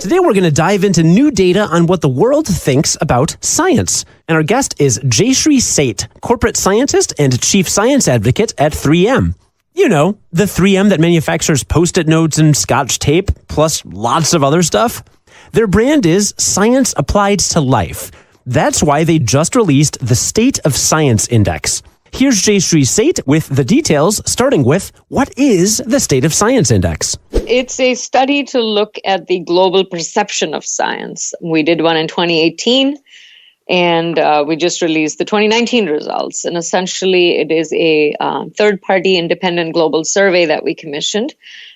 Today we're going to dive into new data on what the world thinks about science. And our guest is Jayshree Seth, corporate scientist and chief science advocate at 3M. You know, the 3M that manufactures Post-it notes and Scotch tape, plus lots of other stuff. Their brand is Science Applied to Life. That's why they just released the State of Science Index. Here's Jayshree Seth with the details, starting with what is the State of Science Index? It's a study to look at the global perception of science. We did one in 2018, and we just released the 2019 results. And essentially, it is a third-party independent global survey that we commissioned,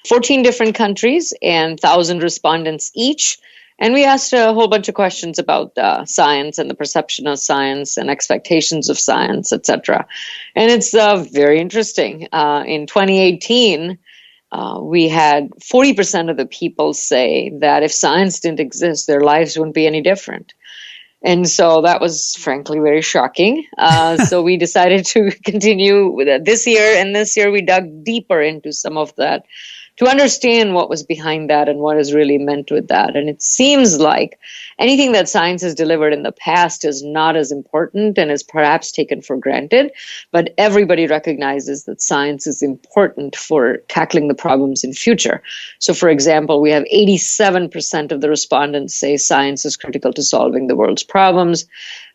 14 different countries and 1,000 respondents each. And we asked a whole bunch of questions about science and the perception of science and expectations of science, etc. And it's very interesting. In 2018, we had 40% of the people say that if science didn't exist, their lives wouldn't be any different. And so that was frankly very shocking. So we decided to continue with it this year. And this year we dug deeper into some of that to understand what was behind that and what is really meant with that. And it seems like anything that science has delivered in the past is not as important and is perhaps taken for granted, but everybody recognizes that science is important for tackling the problems in future. So for example, we have 87% of the respondents say science is critical to solving the world's problems.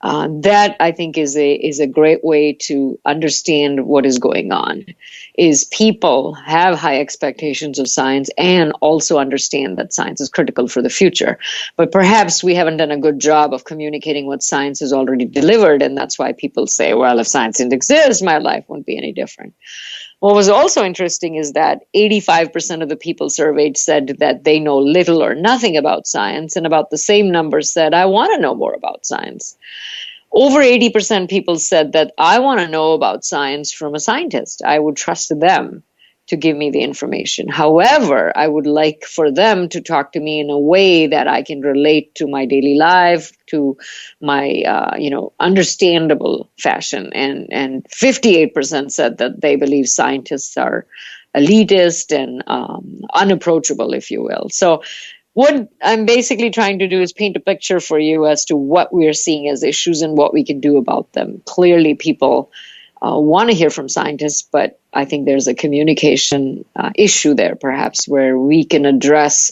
That I think is a great way to understand what is going on, is people have high expectations of science and also understand that science is critical for the future. But perhaps we haven't done a good job of communicating what science has already delivered, and that's why people say, well, if science didn't exist, my life wouldn't be any different. What was also interesting is that 85% of the people surveyed said that they know little or nothing about science, and about the same number said, I want to know more about science. Over 80% people said that I want to know about science from a scientist. I would trust them to give me the information. However, I would like for them to talk to me in a way that I can relate to my daily life, to my understandable fashion. And 58% said that they believe scientists are elitist and unapproachable, if you will. So what I'm basically trying to do is paint a picture for you as to what we're seeing as issues and what we can do about them. Clearly, people want to hear from scientists, but I think there's a communication issue there, perhaps, where we can address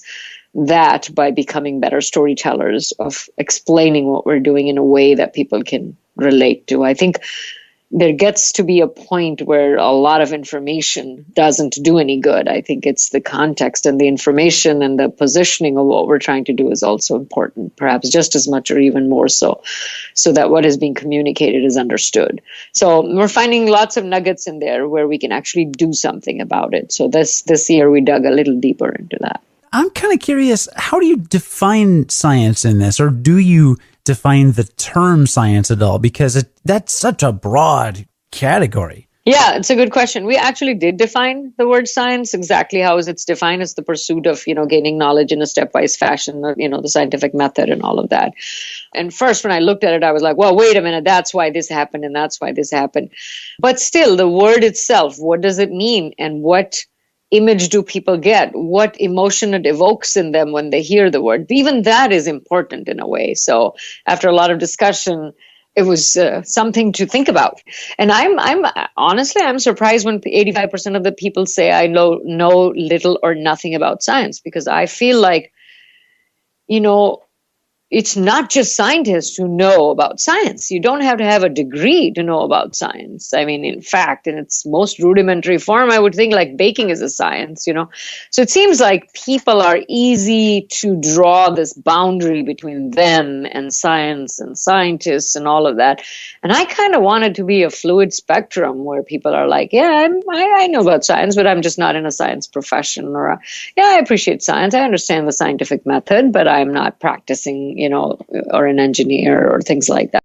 that by becoming better storytellers of explaining what we're doing in a way that people can relate to. I think there gets to be a point where a lot of information doesn't do any good. I think it's the context and the information and the positioning of what we're trying to do is also important, perhaps just as much or even more so that what is being communicated is understood. So we're finding lots of nuggets in there where we can actually do something about it. So this year we dug a little deeper into that. I'm kind of curious, how do you define science in this, or do you define the term science at all? Because that's such a broad category. Yeah, it's a good question. We actually did define the word science. Exactly how is it's defined as the pursuit of, gaining knowledge in a stepwise fashion, the scientific method and all of that. And first, when I looked at it, I was like, well, wait a minute, that's why this happened and that's why this happened. But still, the word itself, what does it mean? And what image do people get? What emotion it evokes in them when they hear the word? Even that is important in a way. So after a lot of discussion, it was something to think about. And I'm honestly surprised when 85% of the people say I know little or nothing about science, because I feel like, it's not just scientists who know about science. You don't have to have a degree to know about science. I mean, in fact, in its most rudimentary form, I would think like baking is a science, So it seems like people are easy to draw this boundary between them and science and scientists and all of that. And I kind of want it to be a fluid spectrum where people are like, yeah, I know about science, but I'm just not in a science profession. Or, I appreciate science. I understand the scientific method, but I'm not practicing, or an engineer or things like that.